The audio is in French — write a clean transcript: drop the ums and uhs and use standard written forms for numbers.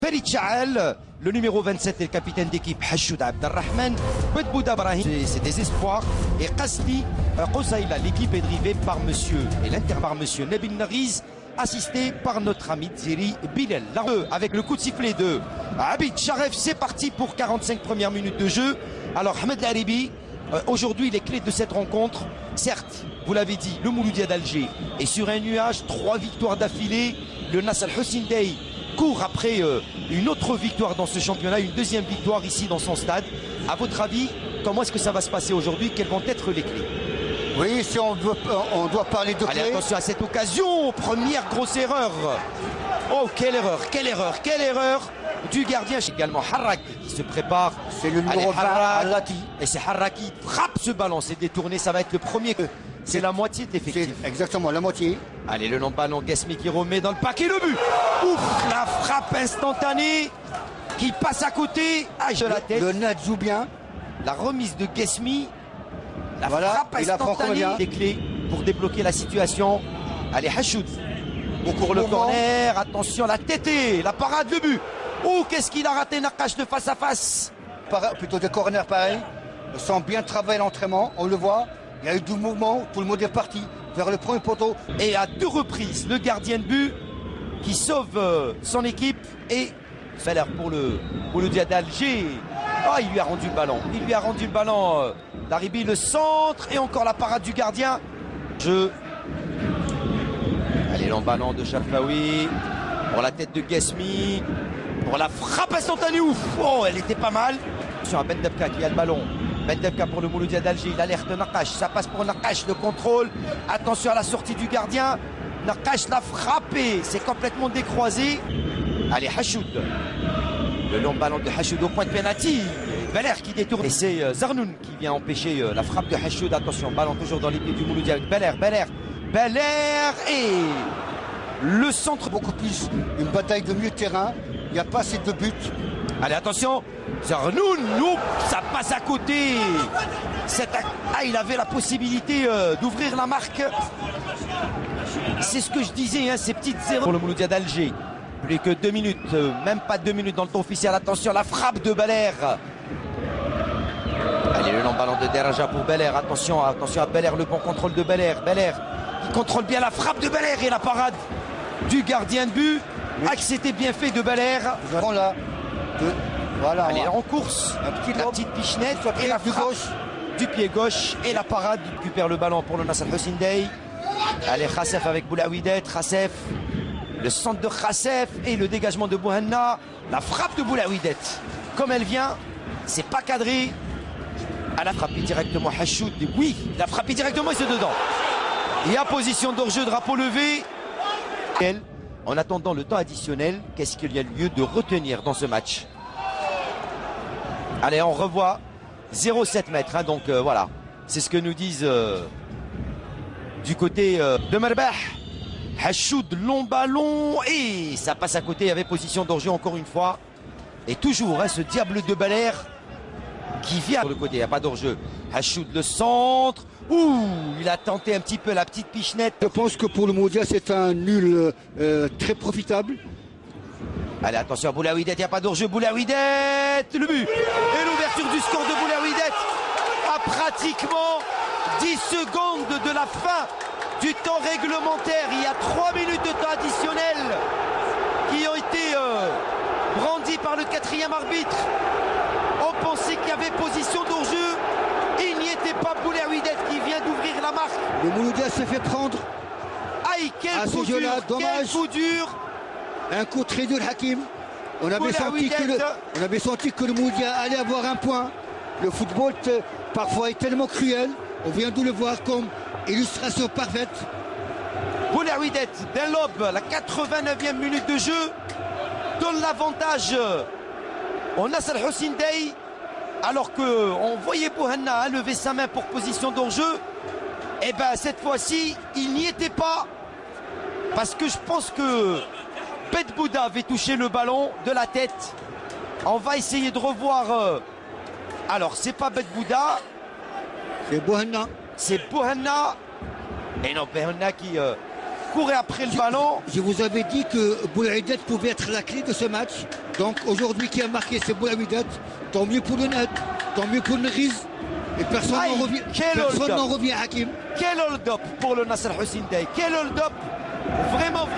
Farid Chaal, le numéro 27 et le capitaine d'équipe Hashoud Abdelrahman, Bedbouda Brahim, c'est des espoirs. Et Qasli Qosaïla, l'équipe est drivée par monsieur et l'inter par monsieur Nabil Nariz, assisté par notre ami Ziri Bilal. Avec le coup de sifflet de Abid Sharef, c'est parti pour 45 premières minutes de jeu. Alors Ahmed Laribi, aujourd'hui les clés de cette rencontre, certes, vous l'avez dit, le Mouloudia d'Alger est sur un nuage, 3 victoires d'affilée, le Nas Al Hussein Dey court après une autre victoire dans ce championnat, une deuxième victoire ici dans son stade. À votre avis, comment est-ce que ça va se passer aujourd'hui? Quelles vont être les clés? Oui, si on doit parler de clés. Allez, attention à cette occasion, première grosse erreur. Oh, quelle erreur du gardien. Également Harrak qui se prépare. C'est le numéro 20, Harrati. Et c'est Harrak qui frappe ce ballon, c'est détourné, ça va être le premier. C'est la moitié d'effectif. Exactement, la moitié. Allez, le long ballon, Guesmi qui remet dans le paquet, le but. Ouf, la frappe instantanée qui passe à côté. Ah, de la tête. Le net joue bien. La remise de Guesmi. La voilà, frappe instantanée. Les clés pour débloquer la situation. Allez, Hashoud. On court le corner. Attention, la tétée, la parade, le but. Oh, qu'est-ce qu'il a raté, Nakash, de face à face. Plutôt des corners pareil. Sans bien travailler l'entraînement, on le voit. Il y a eu du mouvement, tout le monde est parti vers le premier poteau. Et à 2 reprises, le gardien de but qui sauve son équipe. Et Feller pour le Mouloudia d'Alger. Ah, il lui a rendu le ballon. Laribi, le centre. Et encore la parade du gardien. Allez, long ballon de Chafaoui. Pour la tête de Guesmi. Pour la frappe instantanée. Ouf. Oh, elle était pas mal. Sur un Ben Debka qui a le ballon. Ben Debka pour le Mouloudia d'Alger, il alerte Nakash, ça passe pour Nakash, le contrôle, attention à la sortie du gardien, Nakash l'a frappé, c'est complètement décroisé. Allez, Hashoud, le long ballon de Hashoud au point de pénalty, Beler qui détourne, et c'est Zarnoun qui vient empêcher la frappe de Hashoud, attention, ballon toujours dans les pieds du Mouloudia avec Beler, et le centre. Beaucoup plus, une bataille de milieu de terrain, il n'y a pas assez de buts. Allez, attention, Zarnoun, ça passe à côté. Il avait la possibilité d'ouvrir la marque. C'est ce que je disais, hein, ces petites erreurs. Pour le Mouloudia d'Alger, plus que 2 minutes, même pas 2 minutes dans le temps officiel. Attention, la frappe de Beler. Allez, le long ballon de Deraja pour Beler. Attention à Beler, le bon contrôle de Beler. Beler qui contrôle bien la frappe de Beler et la parade du gardien de but. Ah, que c'était bien fait de Beler. Voilà, allez, en course, la petite pichenette et la frappe du pied gauche et la parade. Il récupère le ballon pour le Nas Al Hussein Dey. Allez, Khassef avec Boulaouidet, Khassef, le centre de Khassef et le dégagement de Bouhanna. La frappe de Boulaouidet, comme elle vient, c'est pas cadré. Elle a frappé directement Hashoud. Oui, il a frappé directement et c'est dedans. Et à position d'hors-jeu, drapeau levé. En attendant le temps additionnel, qu'est-ce qu'il y a lieu de retenir dans ce match? Allez, on revoit 0,7 mètres, hein, donc voilà, c'est ce que nous disent du côté de Merbah. Hashoud, long ballon, et ça passe à côté, il y avait position d'hors-jeu encore une fois. Et toujours, hein, ce diable de Beler qui vient sur le côté, il n'y a pas d'hors-jeu. Hashoud, le centre, il a tenté un petit peu la petite pichenette. Je pense que pour le Mouloudia, c'est un nul très profitable. Allez, attention à Boulaouidet, il n'y a pas d'hors-jeu. Boulaouidet, le but. Et l'ouverture du score de Boulaouidet à pratiquement 10 secondes de la fin du temps réglementaire. Il y a 3 minutes de temps additionnel qui ont été brandis par le 4e arbitre. On pensait qu'il y avait position d'hors-jeu. Il n'y était pas. Boulaouidet qui vient d'ouvrir la marque. Le Mouloudia s'est fait prendre. Aïe, quel coup dur. Un coup très dur, Hakim. On avait senti que le Mouloudia allait avoir un point. Le football parfois est tellement cruel. On vient de le voir comme illustration parfaite. Boulaouidet d'un lob, la 89e minute de jeu, donne l'avantage au Nas Al Hussein Dey, alors qu'on voyait Bouhanna lever sa main pour position d'hors-jeu. Et bien cette fois-ci, il n'y était pas. Parce que je pense que Bedbouda avait touché le ballon de la tête. On va essayer de revoir. Alors, c'est pas Bedbouda. C'est Bouhanna. C'est Bouhanna. Et non, Bouhanna qui courait après le ballon. Je vous avais dit que Boulaïdet pouvait être la clé de ce match. Donc aujourd'hui, qui a marqué, c'est Boulaïdet. Tant mieux pour le net, tant mieux pour le Riz. Et personne n'en revient, Hakim. Quel hold-up pour le Nasser Hussein Day. Quel hold-up. Vraiment.